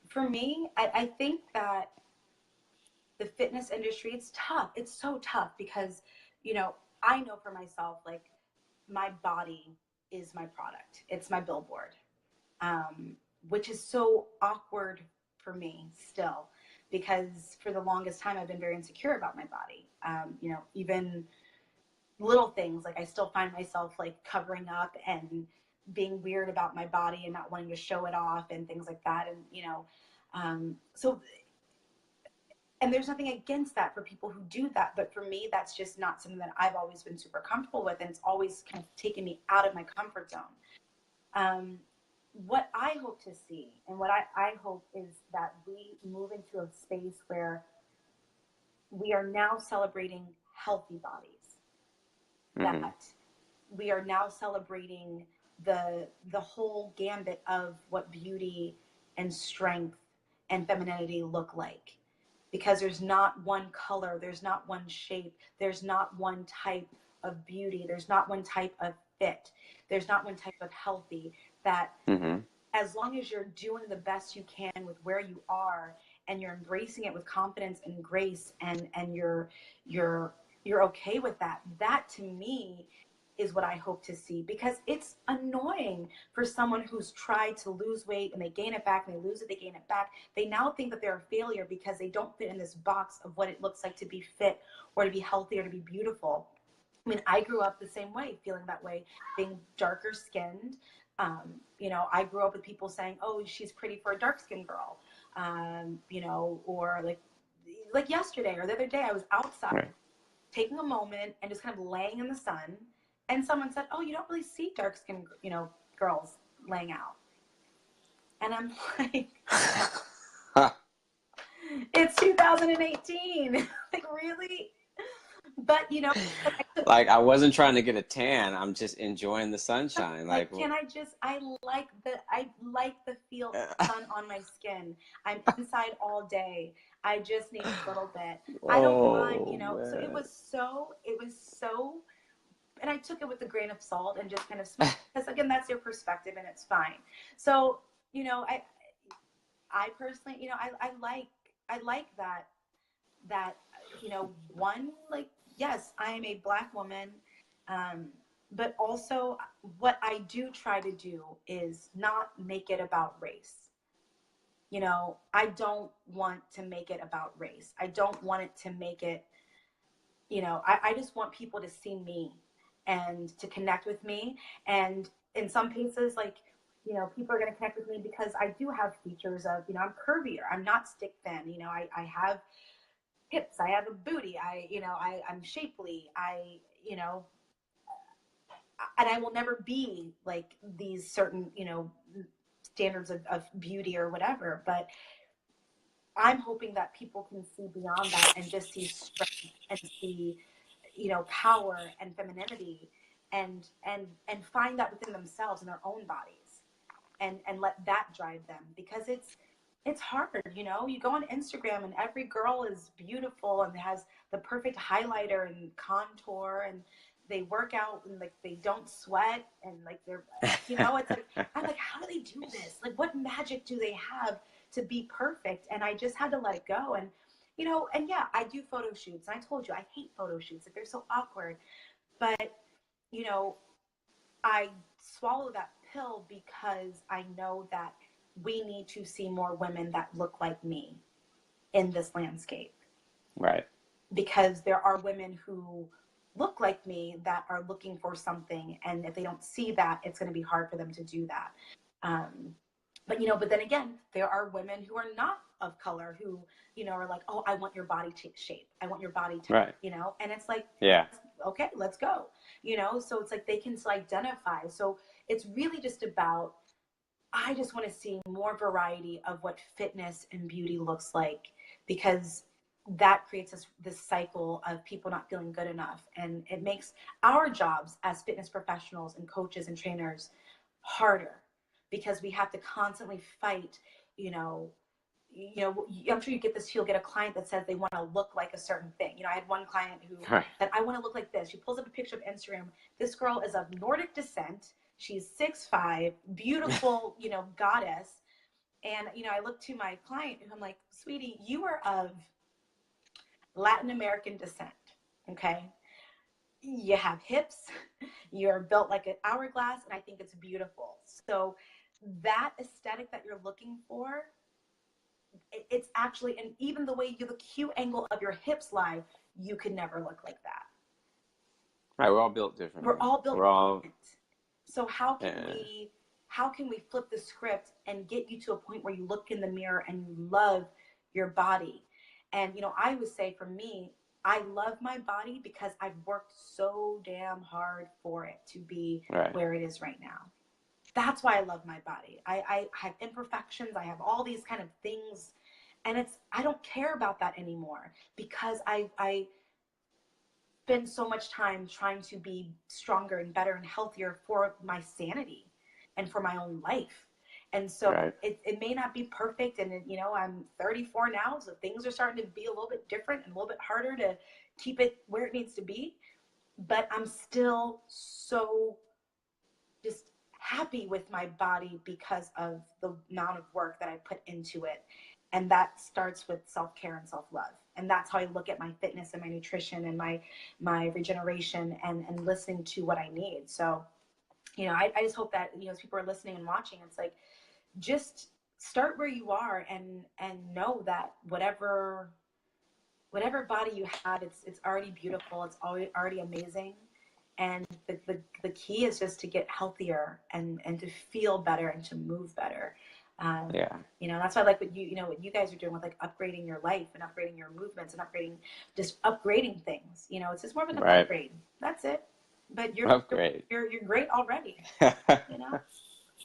for me, I think that the fitness industry, it's tough. It's so tough because, I know for myself, like, my body is my product. It's my billboard, which is so awkward for me still, because for the longest time I've been very insecure about my body. Even little things, like I still find myself like covering up and being weird about my body and not wanting to show it off and things like that. And, so, and there's nothing against that for people who do that. But for me, that's just not something that I've always been super comfortable with. And it's always kind of taken me out of my comfort zone. What I hope to see, and what I hope, is that we move into a space where we are now celebrating healthy bodies, Mm-hmm. that we are now celebrating the whole gambit of what beauty and strength and femininity look like. Because there's not one color, there's not one shape, there's not one type of beauty, there's not one type of fit, there's not one type of healthy, that Mm-hmm. as long as you're doing the best you can with where you are, and you're embracing it with confidence and grace, and you're okay with that, that to me is what I hope to see. Because it's annoying for someone who's tried to lose weight and they gain it back, and they lose it, they gain it back. They now think that they're a failure because they don't fit in this box of what it looks like to be fit, or to be healthy, or to be beautiful. I mean, I grew up the same way, feeling that way, being darker skinned. I grew up with people saying, "Oh, she's pretty for a dark skinned girl," or like yesterday or the other day, I was outside, Right. taking a moment and just kind of laying in the sun, and someone said, "Oh, you don't really see dark skinned, girls laying out," and I'm like, "It's 2018, like, really?" But Like, I wasn't trying to get a tan. I'm just enjoying the sunshine. like, I like the feel of sun on my skin. I'm inside all day. I just need a little bit. I don't mind, oh So man. it was so, and I took it with a grain of salt and just kind of smoked, because again, that's your perspective and it's fine. So, I personally, I like that, one, like, yes, I am a Black woman, but also what I do try to do is not make it about race. I don't want to make it about race. I don't want it to make it, I just want people to see me and to connect with me. And in some cases, like, people are going to connect with me because I do have features of, I'm curvier. I'm not stick thin. I have hips. I have a booty. I'm shapely. And I will never be like these certain, standards of beauty or whatever. But I'm hoping that people can see beyond that and just see strength and see, power and femininity, and find that within themselves and their own bodies, and let that drive them. Because it's hard. You go on Instagram and every girl is beautiful and has the perfect highlighter and contour, and they work out and like they don't sweat, and like they're, it's like, I'm like, how do they do this? Like, what magic do they have to be perfect? And I just had to let it go. And and yeah, I do photo shoots, and I told you I hate photo shoots. Like, they're so awkward. But you know I swallow that pill because I know that we need to see more women that look like me in this landscape. Right. Because there are women who look like me that are looking for something, and if they don't see that, it's going to be hard for them to do that. But then again, there are women who are not of color who, are like, "Oh, I want your body shape. I want your body type," Right. and it's like, Yeah. okay, let's go, so it's like they can identify. So it's really just about, I just want to see more variety of what fitness and beauty looks like, because that creates this cycle of people not feeling good enough. And it makes our jobs as fitness professionals and coaches and trainers harder, because we have to constantly fight, you know, I'm sure you get this, you'll get a client that says they want to look like a certain thing. You know, I had one client who said, I want to look like this. She pulls up a picture of Instagram. This girl is of Nordic descent. She's 6'5", beautiful, you know, goddess. And, you know, I look to my client and I'm like, sweetie, you are of Latin American descent. Okay. You have hips, you're built like an hourglass, and I think it's beautiful. So that aesthetic that you're looking for, it's actually, and even the way the Q angle of your hips lie, you could never look like that. Right, we're all built differently. We're all built different. So how can we flip the script and get you to a point where you look in the mirror and you love your body? And, you know, I would say for me, I love my body because I've worked so damn hard for it to be where it is right now. That's why I love my body. I have imperfections. I have all these kind of things. And I don't care about that anymore because I spend so much time trying to be stronger and better and healthier for my sanity and for my own life. And so it may not be perfect. And, you know, I'm 34 now, so things are starting to be a little bit different and a little bit harder to keep it where it needs to be. But I'm still so just happy with my body because of the amount of work that I put into it. And that starts with self-care and self-love. And that's how I look at my fitness and my nutrition and my regeneration and listening to what I need. So, you know, I just hope that, you know, as people are listening and watching, it's like, just start where you are and know that whatever body you have, it's already beautiful. It's already amazing. And the key is just to get healthier and to feel better and to move better. You know, that's why I like what you guys are doing with like upgrading your life and upgrading your movements and upgrading things. You know, it's just more of an upgrade. That's it. But you're great already. You know,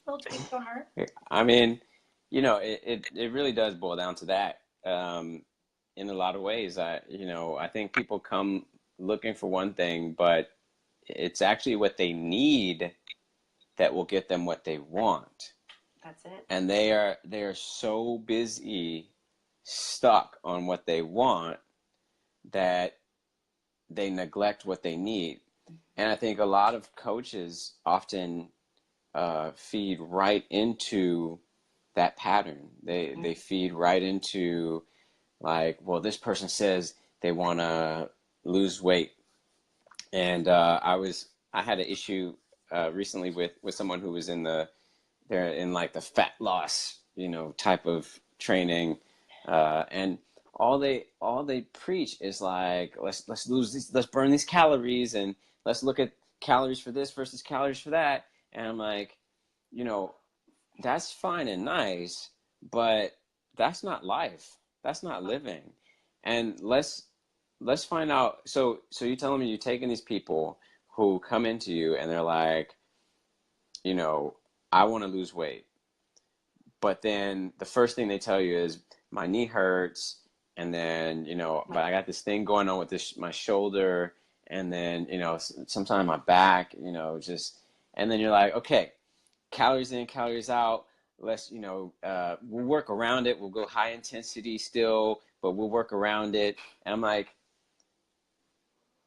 little tweaks don't hurt. I mean, you know, it really does boil down to that. In a lot of ways, I think people come looking for one thing, but it's actually what they need that will get them what they want. That's it. And they are so busy, stuck on what they want that they neglect what they need. And I think a lot of coaches often feed right into that pattern. They feed right into like, well, this person says they want to lose weight. And I had an issue recently with someone who was they're in like the fat loss, you know, type of training, and all they preach is like, let's lose these, let's burn these calories, and let's look at calories for this versus calories for that. And I'm like, you know, that's fine and nice, but that's not life. That's not living. And let's find out. So you're telling me you're taking these people who come into you and they're like, you know, I want to lose weight. But then the first thing they tell you is my knee hurts. And then, you know, but I got this thing going on with my shoulder. And then, you know, sometimes my back, you know, and then you're like, okay, calories in, calories out. Let's, you know, we'll work around it. We'll go high intensity still, but we'll work around it. And I'm like,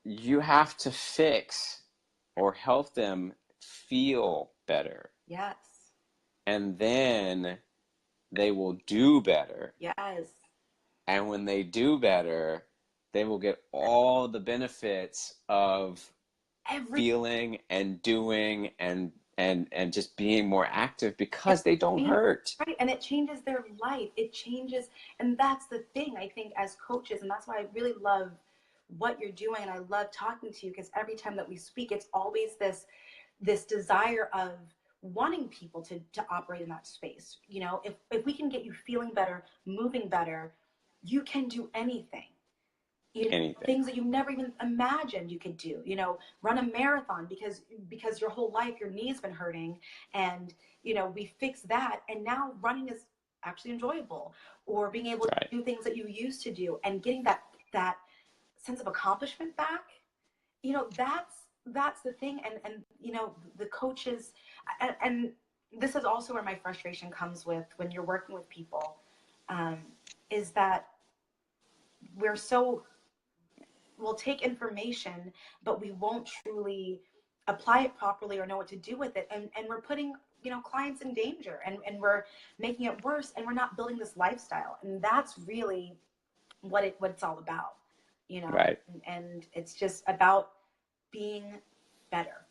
you have to fix or help them feel better. Yes. And then they will do better. Yes. And when they do better, they will get all the benefits of feeling and doing and just being more active because they don't hurt. Right. And it changes their life. It changes. And that's the thing, I think, as coaches. And that's why I really love what you're doing. And I love talking to you because every time that we speak, it's always this desire of wanting people to operate in that space. You know, if we can get you feeling better, moving better, you can do anything. You know, things that you never even imagined you could do. You know, run a marathon because your whole life your knee's been hurting, and you know we fixed that, and now running is actually enjoyable. Or being able to do things that you used to do, and getting that sense of accomplishment back. You know, that's the thing, and you know the coaches, and this is also where my frustration comes with when you're working with people. is that we'll take information, but we won't truly apply it properly or know what to do with it. And we're putting, clients in danger, and we're making it worse, and we're not building this lifestyle. And that's really what it's all about, Right. and it's just about being better,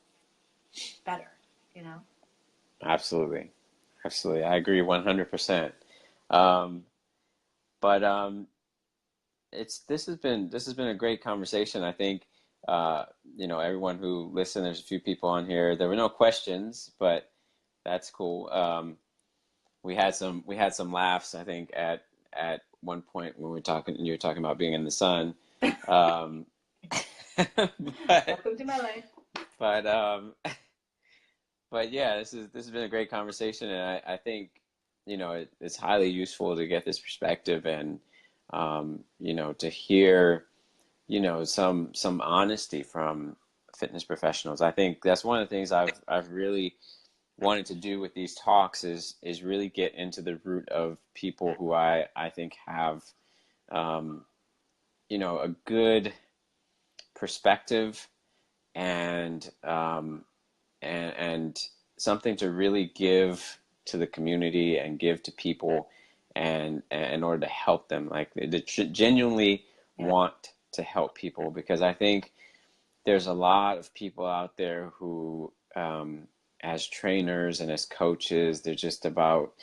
better, Absolutely. Absolutely. I agree 100%. Um, but this has been a great conversation. I think everyone who listened, there's a few people on here. There were no questions, but that's cool. We had some laughs, I think, at one point when you were talking about being in the sun. Um, Welcome to my life. but but yeah, this has been a great conversation, and I think it's highly useful to get this perspective, and to hear some honesty from fitness professionals. I think that's one of the things I've really wanted to do with these talks is really get into the root of people who I think have a good perspective, and and something to really give to the community and give to people, and in order to help them, like to genuinely want to help people, because I think there's a lot of people out there who as trainers and as coaches, they're just about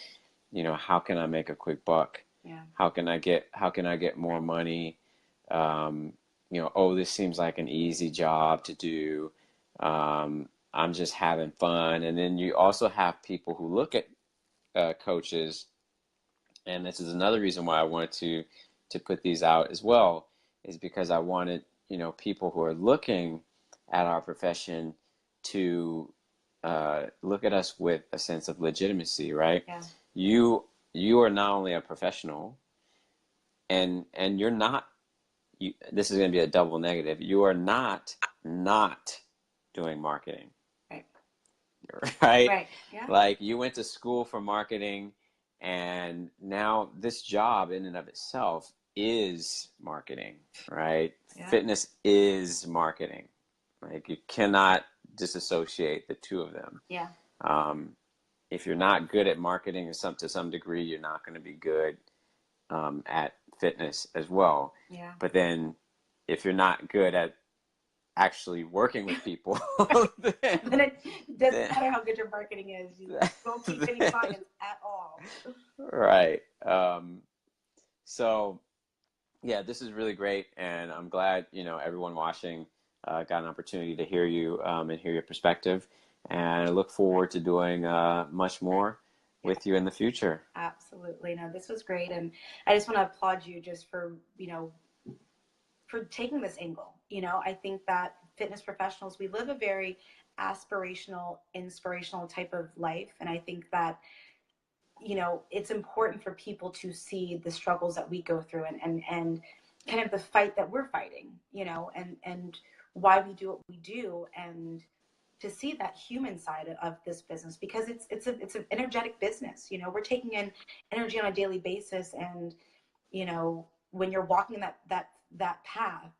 how can I make a quick buck, how can I get more money, oh, this seems like an easy job to do, I'm just having fun. And then you also have people who look at coaches, and this is another reason why I wanted to put these out as well, is because I wanted people who are looking at our profession to look at us with a sense of legitimacy, right? Yeah. You are not only a professional, and you're not. This is going to be a double negative. You are not doing marketing. Right? Right. Yeah. Like, you went to school for marketing, and now this job in and of itself is marketing, right? Yeah. Fitness is marketing. Like, you cannot disassociate the two of them. Yeah. If you're not good at marketing to some degree, you're not going to be good at fitness as well. Yeah. But then if you're not good at actually working with people, then it doesn't matter how good your marketing is. You won't keep any clients at all. Right. So yeah, this is really great, and I'm glad everyone watching got an opportunity to hear you and hear your perspective, and I look forward to doing much more with you in the future. Absolutely. No, this was great, and I just want to applaud you just for for taking this angle. I think that fitness professionals, we live a very aspirational, inspirational type of life, and I think that it's important for people to see the struggles that we go through, and kind of the fight that we're fighting, and why we do what we do, and to see that human side of this business, because it's an energetic business. We're taking in energy on a daily basis, and when you're walking that path,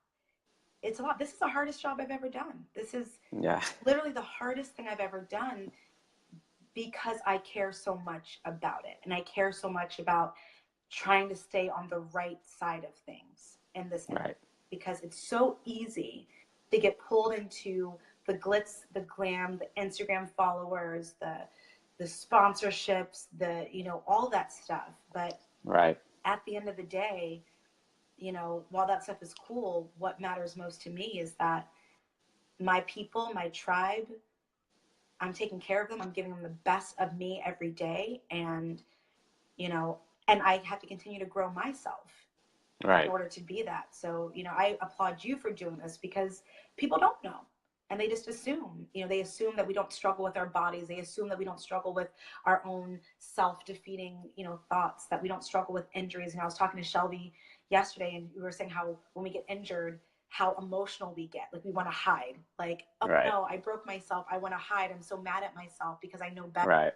it's a lot. This is the hardest job I've ever done. This is literally the hardest thing I've ever done, because I care so much about it, and I care so much about trying to stay on the right side of things in this industry, because it's so easy to get pulled into the glitz, the glam, the Instagram followers, the sponsorships, all that stuff. But at the end of the day, while that stuff is cool, what matters most to me is that my people, my tribe, I'm taking care of them. I'm giving them the best of me every day. And, and I have to continue to grow myself in order to be that. So, I applaud you for doing this, because people don't know. And they just assume, they assume that we don't struggle with our bodies. They assume that we don't struggle with our own self-defeating, thoughts, that we don't struggle with injuries. And I was talking to Shelby yesterday, and we were saying how when we get injured, how emotional we get. Like, we want to hide. Like, oh no, I broke myself. I want to hide. I'm so mad at myself because I know better.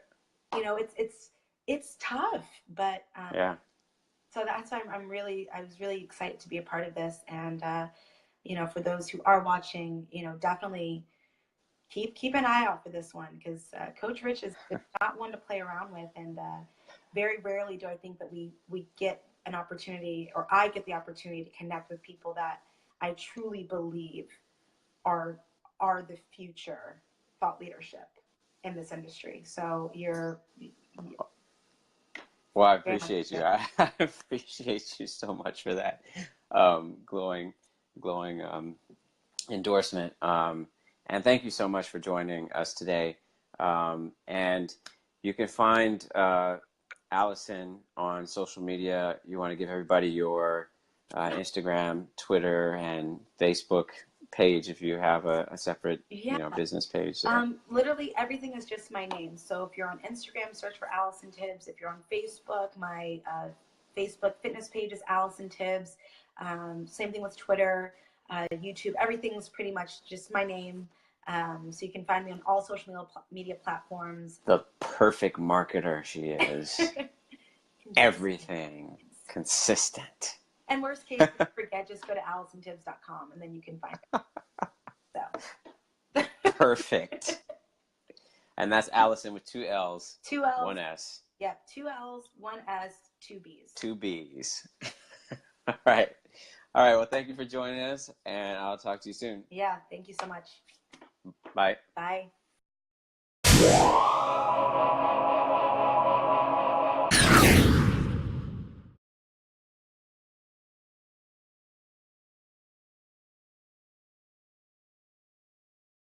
It's tough, but So that's why I was really excited to be a part of this. And, you know, for those who are watching, you know, definitely keep an eye out for this one, because Coach Rich is not one to play around with. And very rarely do I think that we get an opportunity, or I get the opportunity to connect with people that I truly believe are the future thought leadership in this industry. So well, I appreciate you. I appreciate you so much for that glowing endorsement. And thank you so much for joining us today. And you can find Allison on social media. You want to give everybody your Instagram, Twitter, and Facebook page if you have a separate business page there. Literally everything is just my name. So if you're on Instagram, search for Allison Tibbs. If you're on Facebook, my Facebook fitness page is Allison Tibbs. Same thing with Twitter, YouTube. Everything's pretty much just my name. So you can find me on all social media platforms. The perfect marketer she is. Everything consistent. And worst case, if you forget, just go to AllisonTibbs.com and then you can find it. So. Perfect. And that's Allison with 2 L's. 2 L's. 1 S. Yeah, 2 L's, 1 S, 2 B's. 2 B's. All right. All right. Well, thank you for joining us, and I'll talk to you soon. Yeah, thank you so much. Bye. Bye.